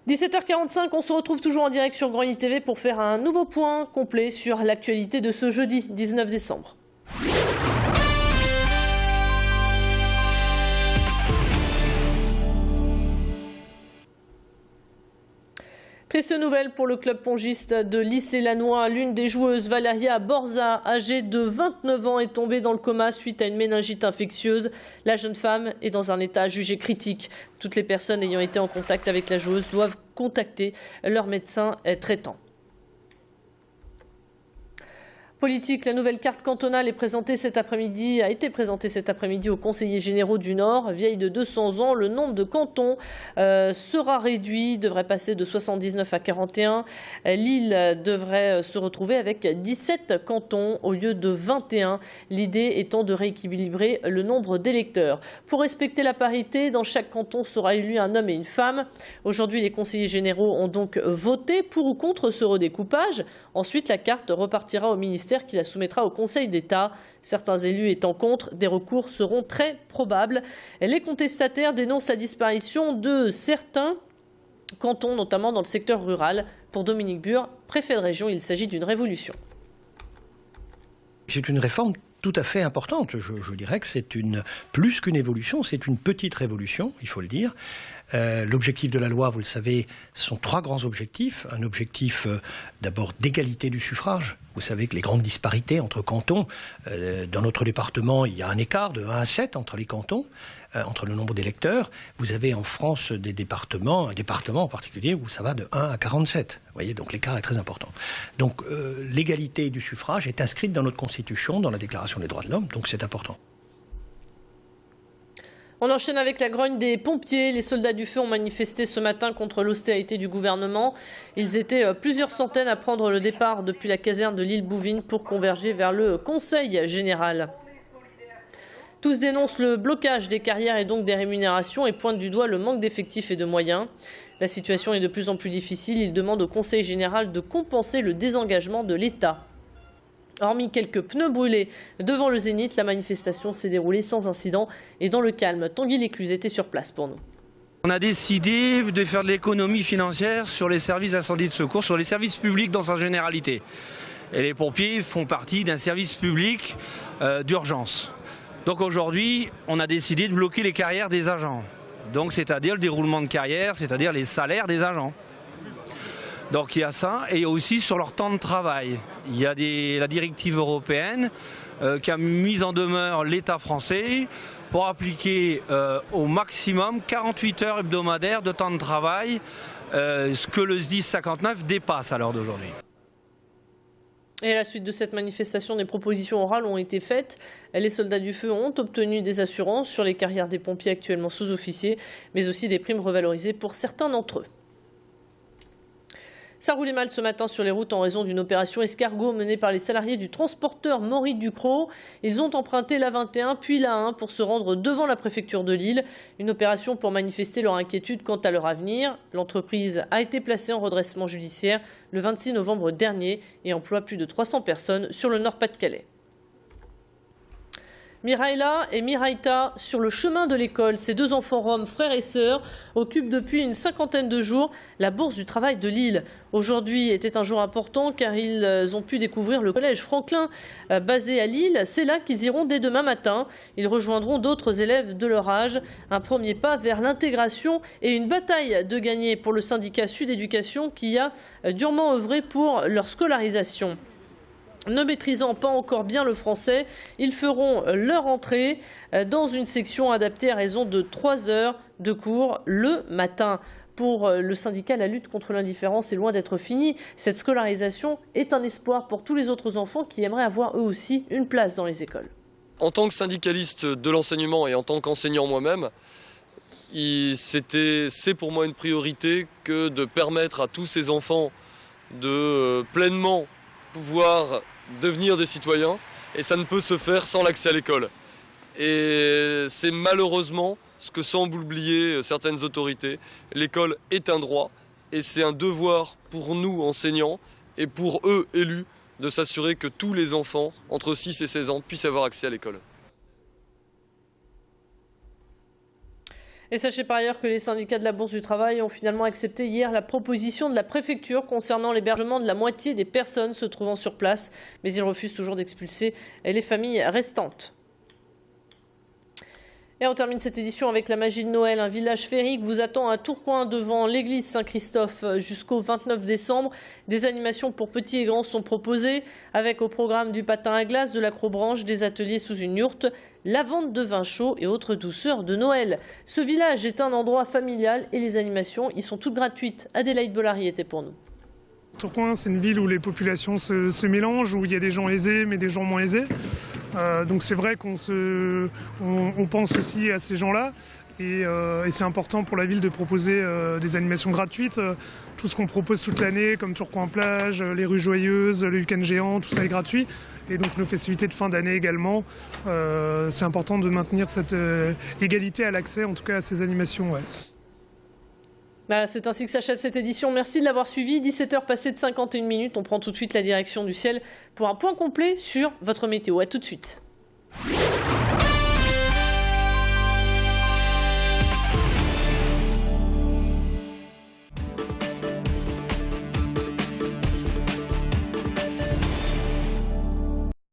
17h45, on se retrouve toujours en direct sur Grandi TV pour faire un nouveau point complet sur l'actualité de ce jeudi 19 décembre. Triste nouvelle pour le club pongiste de Lys-les-Lannoy. L'une des joueuses, Valeria Borza, âgée de 29 ans, est tombée dans le coma suite à une méningite infectieuse. La jeune femme est dans un état jugé critique. Toutes les personnes ayant été en contact avec la joueuse doivent contacter leur médecin traitant. Politique, la nouvelle carte cantonale a été présentée cet après-midi aux conseillers généraux du Nord. Vieille de 200 ans, le nombre de cantons sera réduit, devrait passer de 79 à 41. L'île devrait se retrouver avec 17 cantons au lieu de 21, l'idée étant de rééquilibrer le nombre d'électeurs. Pour respecter la parité, dans chaque canton sera élu un homme et une femme. Aujourd'hui, les conseillers généraux ont donc voté pour ou contre ce redécoupage. Ensuite, la carte repartira au ministère qui la soumettra au Conseil d'État. Certains élus étant contre, des recours seront très probables. Les contestataires dénoncent la disparition de certains cantons, notamment dans le secteur rural. Pour Dominique Bure, préfet de région, il s'agit d'une révolution. C'est une réforme tout à fait importante. Je dirais que c'est plus qu'une évolution, c'est une petite révolution, il faut le dire. L'objectif de la loi, vous le savez, sont 3 grands objectifs. Un objectif d'abord d'égalité du suffrage. Vous savez que les grandes disparités entre cantons, dans notre département, il y a un écart de 1 à 7 entre les cantons, entre le nombre d'électeurs. Vous avez en France des départements, un département en particulier, où ça va de 1 à 47. Vous voyez, donc l'écart est très important. Donc l'égalité du suffrage est inscrite dans notre Constitution, dans la Déclaration des droits de l'homme, donc c'est important. On enchaîne avec la grogne des pompiers. Les soldats du feu ont manifesté ce matin contre l'austérité du gouvernement. Ils étaient plusieurs centaines à prendre le départ depuis la caserne de l'île Bouvines pour converger vers le Conseil général. Tous dénoncent le blocage des carrières et donc des rémunérations et pointent du doigt le manque d'effectifs et de moyens. La situation est de plus en plus difficile. Ils demandent au Conseil général de compenser le désengagement de l'État. Hormis quelques pneus brûlés devant le Zénith, la manifestation s'est déroulée sans incident et dans le calme. Tanguy Lécluse était sur place pour nous. On a décidé de faire de l'économie financière sur les services d'incendie de secours, sur les services publics dans sa généralité. Et les pompiers font partie d'un service public d'urgence. Donc aujourd'hui, on a décidé de bloquer les carrières des agents. Donc c'est-à-dire le déroulement de carrière, c'est-à-dire les salaires des agents. Donc il y a ça, et aussi sur leur temps de travail. Il y a la directive européenne qui a mis en demeure l'État français pour appliquer au maximum 48 heures hebdomadaires de temps de travail, ce que le SDIS 59 dépasse à l'heure d'aujourd'hui. Et à la suite de cette manifestation, des propositions orales ont été faites. Les soldats du feu ont obtenu des assurances sur les carrières des pompiers actuellement sous-officiers, mais aussi des primes revalorisées pour certains d'entre eux. Ça roulait mal ce matin sur les routes en raison d'une opération escargot menée par les salariés du transporteur Maury Ducrot. Ils ont emprunté la 21 puis la 1 pour se rendre devant la préfecture de Lille. Une opération pour manifester leur inquiétude quant à leur avenir. L'entreprise a été placée en redressement judiciaire le 26 novembre dernier et emploie plus de 300 personnes sur le Nord-Pas-de-Calais. Miraïla et Miraïta sur le chemin de l'école. Ces 2 enfants roms, frères et sœurs, occupent depuis une cinquantaine de jours la bourse du travail de Lille. Aujourd'hui était un jour important car ils ont pu découvrir le collège Franklin basé à Lille. C'est là qu'ils iront dès demain matin. Ils rejoindront d'autres élèves de leur âge. Un premier pas vers l'intégration et une bataille de gagner pour le syndicat Sud Éducation qui a durement œuvré pour leur scolarisation. Ne maîtrisant pas encore bien le français, ils feront leur entrée dans une section adaptée à raison de 3 heures de cours le matin. Pour le syndicat, la lutte contre l'indifférence est loin d'être finie. Cette scolarisation est un espoir pour tous les autres enfants qui aimeraient avoir eux aussi une place dans les écoles. En tant que syndicaliste de l'enseignement et en tant qu'enseignant moi-même, c'est pour moi une priorité que de permettre à tous ces enfants de pleinement pouvoir devenir des citoyens, et ça ne peut se faire sans l'accès à l'école. Et c'est malheureusement ce que semblent oublier certaines autorités. L'école est un droit et c'est un devoir pour nous enseignants et pour eux élus de s'assurer que tous les enfants entre 6 et 16 ans puissent avoir accès à l'école. Et sachez par ailleurs que les syndicats de la Bourse du Travail ont finalement accepté hier la proposition de la préfecture concernant l'hébergement de la moitié des personnes se trouvant sur place. Mais ils refusent toujours d'expulser les familles restantes. Et on termine cette édition avec la magie de Noël. Un village féerique vous attend à Tourcoing devant l'église Saint-Christophe jusqu'au 29 décembre. Des animations pour petits et grands sont proposées avec au programme du patin à glace, de l'acrobranche, des ateliers sous une yourte, la vente de vin chaud et autres douceurs de Noël. Ce village est un endroit familial et les animations y sont toutes gratuites. Adélaïde Bollary était pour nous. Tourcoing, c'est une ville où les populations se mélangent, où il y a des gens aisés mais des gens moins aisés. Donc c'est vrai qu'on pense aussi à ces gens-là. Et c'est important pour la ville de proposer des animations gratuites. Tout ce qu'on propose toute l'année, comme Tourcoing Plage, les rues joyeuses, le week-end géant, tout ça est gratuit. Et donc nos festivités de fin d'année également. C'est important de maintenir cette égalité à l'accès, en tout cas à ces animations. Ouais. Voilà, c'est ainsi que s'achève cette édition. Merci de l'avoir suivi. 17h passées de 51 minutes. On prend tout de suite la direction du ciel pour un point complet sur votre météo. À tout de suite.